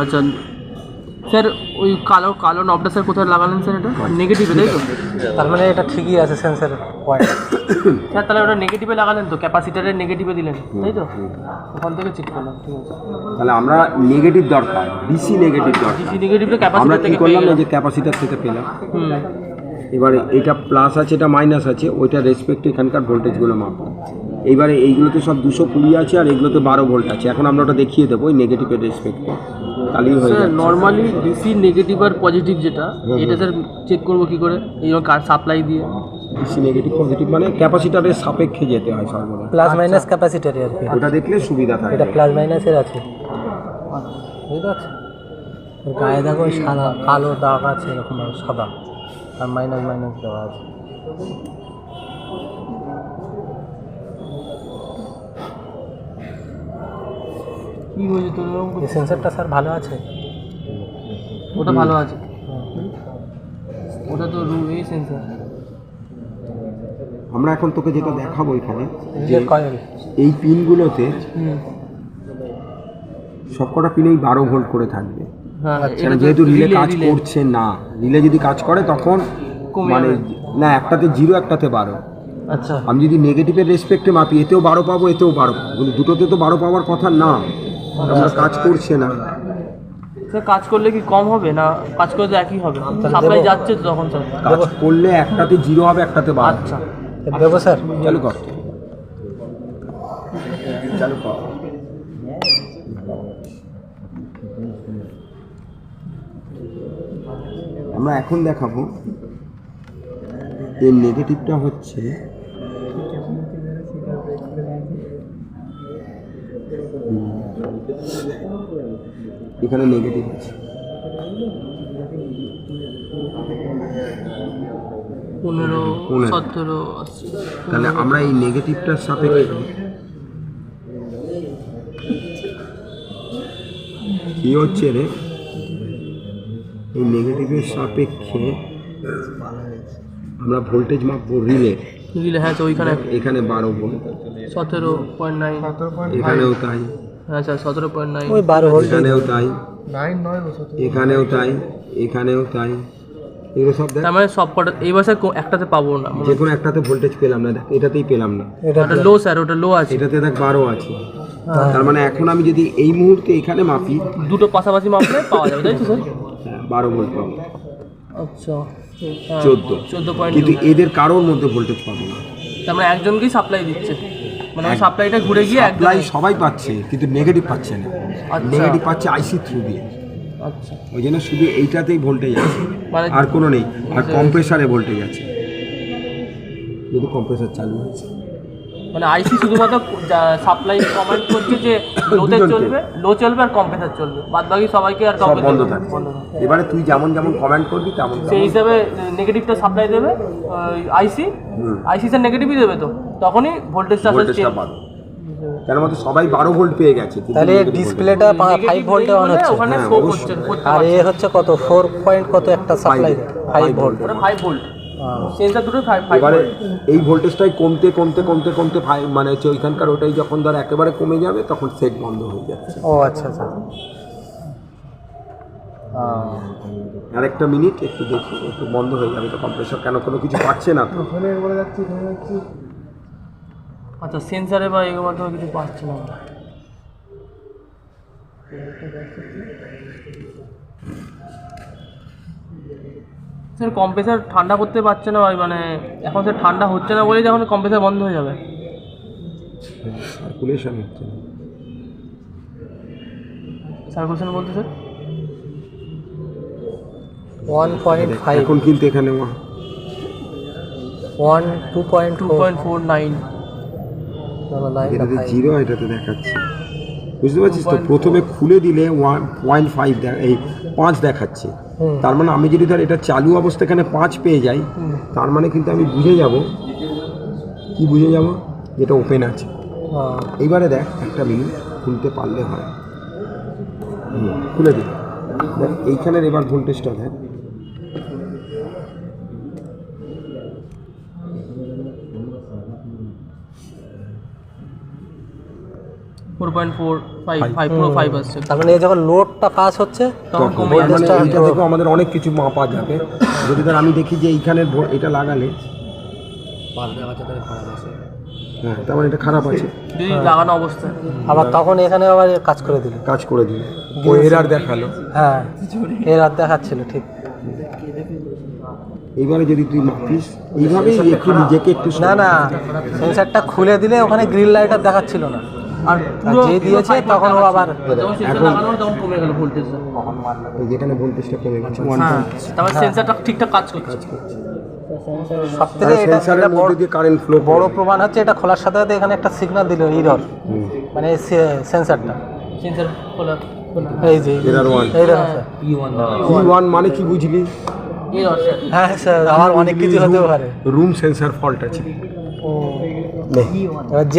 আচ্ছা স্যার, ওই কালো কালো নবটা স্যার কোথায় লাগালেন স্যার? এটা নেগেটিভে, তাই তো? তার মানে এটা ঠিকই আছে সেন্সর পয়েন্ট। স্যার তাহলে ওটা নেগেটিভে লাগালেন তো, ক্যাপাসিটারের নেগেটিভে দিলেন, তাই তো? ওখান থেকে চেক করলাম, ঠিক আছে। তাহলে আমরা নেগেটিভ দরকার, ডিসি নেগেটিভ দরকার। ডিসি নেগেটিভটা আমরা ক্যাপাসিটার কি থেকে করলাম, এই যে ক্যাপাসিটার থেকে পেলাম। এবারে এটা প্লাস আছে, এটা মাইনাস আছে, ওইটা রেসপেক্ট এখানকার ভোল্টেজগুলো মাপলাম। এইবারে এইগুলোতে সব 220 আছে আর এগুলোতে 12 ভোল্ট আছে। এখন আমরা ওটা দেখিয়ে দেবো ওই নেগেটিভের রেসপেক্টে, তাহলেই হয়ে যাবে। নর্মালি ডিসি নেগেটিভ আর পজিটিভ যেটা, এটা স্যার চেক করবো কী করে? এই কার সাপ্লাই দিয়ে ডিসি নেগেটিভ পজিটিভ মানে ক্যাপাসিটারের সাপেক্ষে যেতে হয় সর্বদা। প্লাস মাইনাস ক্যাপাসিটারে আর কি, ওটা দেখলে সুবিধা থাকে। এটা প্লাস মাইনাসের আছে, বুঝতে পারছি। গায়ে দেখো ওই সাদা কালো দাগ আছে, এরকম সাদা, আর মাইনাস মাইনাস দেওয়া আছে। কী হয়েছে তোর? এই সেন্সরটা স্যার ভালো আছে, ওটা ভালো আছে, ওটা তো এই সেন্সর। আমরা এখন তোকে যেটা দেখাবো এখানে, কয়েল এই পিনগুলোতে সবকটা পিনেই 12 ভোল্ট করে থাকবে। যেহেতু রিলে কাজ করছে না, রিলে যদি কাজ করে তখন মানে না, একটাতে 0 একটাতে 12। আচ্ছা, আমি যদি নেগেটিভের রেসপেক্টে মাপি, এতেও 12 পাবো, এতেও 12 পাবো, কিন্তু দুটোতে তো 12 পাওয়ার কথা না, আমরা কাজ করছে না। স্যার কাজ করলে কি কম হবে না? কাজ করলে তো একই হবে, সাপ্লাই যাচ্ছে তো তখন স্যার। কাজ করলে একটাতে 0 হবে, একটাতে 12। আচ্ছা দেবো স্যার, চালু কর, চালু কর। আমরা এখন দেখাবো এর নেগেটিভটা হচ্ছে এখানে নেগেটিভ আছে 15, 17, 80। তাহলে আমরা এই নেগেটিভটার সাপেক্ষে কি হচ্ছে রে, এই নেগেটিভের সাপেক্ষে আমরা ভোল্টেজ মাপবো রিলে। হ্যাঁ, তো ওইখানে এখানে 12 ভোল্ট, 17.9, এখানেও তাই। হ্যাঁ স্যার 17.9, ওই 12 ভোল্ট, এখানেও তাই, এখানেও তাই, এখানেও তাই। এগুলো সব দেখ, তার মানে সব কটা এই বছর একটাতে পাবো না, যে কোনো একটাতে ভোল্টেজ পেলাম না। দেখ এটাতেই পেলাম না, এটা ওটা লো স্যার, ওটা লো আছে। এটাতে দেখ 12 আছে। তার মানে এখন আমি যদি এই মুহূর্তে এখানে মাপি, দুটো পাশাপাশি মাপলে পাওয়া যাবে, তাই তো স্যার? 12 ভোল্ট পাবো। আচ্ছা, 14, কিন্তু এদের কারোর মধ্যে ভোল্টেজ পাবো না। তার মানে একজনকেই সাপ্লাই দিচ্ছে, মানে সাপ্লাইটা ঘুরে গিয়ে সাপ্লাই সবাই পাচ্ছে, কিন্তু নেগেটিভ পাচ্ছে না। নেগেটিভ পাচ্ছে আইসি থ্রু দিয়ে। আচ্ছা, ওই জন্য শুধু এইটাতেই ভোল্টেজ আছে, মানে আর কোনো নেই। আর কম্প্রেসারে ভোল্টেজ আছে, যদি কম্প্রেসার চালু আছে, মানে আইসি শুধুমাত্র সাপ্লাই কমান্ড করছে যে লোতে চলবে, লো চলবে আর কম্প্রেসার চলবে, বাদ বাকি সবাইকে আর সব বন্ধ থাকে। এবারে তুই যেমন যেমন কমেন্ট করবি তেমন সেই হিসাবে নেগেটিভটা সাপ্লাই দেবে আইসি, আইসি স্যার নেগেটিভই দেবে, তো তখনই ভোল্টেজটা পাবে। তার মধ্যে সবাই 12 ভোল্ট পেয়ে গেছে, তাহলে ডিসপ্লেটা 5 ভোল্টে অন হচ্ছে, ওখানে শো করছে। আর এ হচ্ছে কত 4 পয়েন্ট কত একটা সাপ্লাই, 5 ভোল্ট, ওটা 5 ভোল্ট সেন্সর দুটো 5 এবারে এই ভোল্টেজটাই কমতে কমতে কমতে কমতে মানে হচ্ছে ওইখানকার ওটাই যখন ধর একেবারে কমে যাবে তখন সেট বন্ধ হয়ে যাচ্ছে। ও আচ্ছা আচ্ছা, আরেকটা মিনিট একটু দেখি, একটু বন্ধ হয়ে যাবে তো কম্প্রেসর, কেন কোনো কিছু পাচ্ছে না তো। আচ্ছা, সেন্সারে বা এর মাধ্যমে কিছু পাচ্ছে না। স্যার কম্প্রেসার ঠান্ডা করতে পারছে না, মানে এখন স্যার ঠান্ডা হচ্ছে না বলেই যখন কম্প্রেসার বন্ধ হয়ে যাবে। সার্কুলেশন হচ্ছে না। সার্কুলেশন বলতে স্যার 1.5, এখন কিন্তু এখানে 2.49, এটাতে 0, এটাতে দেখাচ্ছে, বুঝতে পারছিস তো? প্রথমে খুলে দিলে 1.5 এই 5 দেখাচ্ছে। তার মানে আমি যদি ধর এটা চালু অবস্থা এখানে 5 পেয়ে যাই, তার মানে কিন্তু আমি বুঝে যাব, কি বুঝে যাব, যেটা ওপেন আছে। এইবারে দেখ একটা মিনিট খুলতে পারলে হয়, খুলে দিই। দেখ এইখানের এবার ভোল্টেজটা দেখ, 4.4 5 পুরো 5 আসছে। তার মানে এই যখন লোডটা পাস হচ্ছে তখন কমে মানে যাচ্ছে। এইটা থেকেও আমাদের অনেক কিছু মাপা যাবে। যদি ধর আমি দেখি যে এইখানে এটা লাগালে হ্যাঁ তার মানে এটা খারাপ আছে, যদি লাগানো অবস্থায় আবার তখন এখানে আবার কাজ করে দিল ও এরার দেখালো। হ্যাঁ এরার দেখাচ্ছিল ঠিক। এইবারে যদি তুই মাপিস এইভাবেই একটু নিজেকে একটু না সেন্সারটা খুলে দিলে ওখানে গ্রিল লাইটার দেখাচ্ছিল না, আর আর যে দিয়েছে তখন ও আবার যখন সেন্সর লাগানো হলো তখন কমে গেল ভোল্টেজটা। যেখানে ভোল্টেজটা কমে গেছে 1. হ্যাঁ তারপর সেন্সরটা ঠিকঠাক কাজ করছে। সবথেকে সেন্সরের মধ্যে দিয়ে কারেন্ট ফ্লো বড় প্রমাণ হচ্ছে এটা খোলার সাথে সাথে এখানে একটা সিগন্যাল দিল এরর, মানে সেন্সারটা সেন্সর খোলা এই যে এরর 1 এই দেখো স্যার E1 মানে কি বুঝলি? এই রসে হ্যাঁ স্যার আমার অনেক কিছু হতে পারে, রুম সেন্সর ফল্ট আছে। এবার যে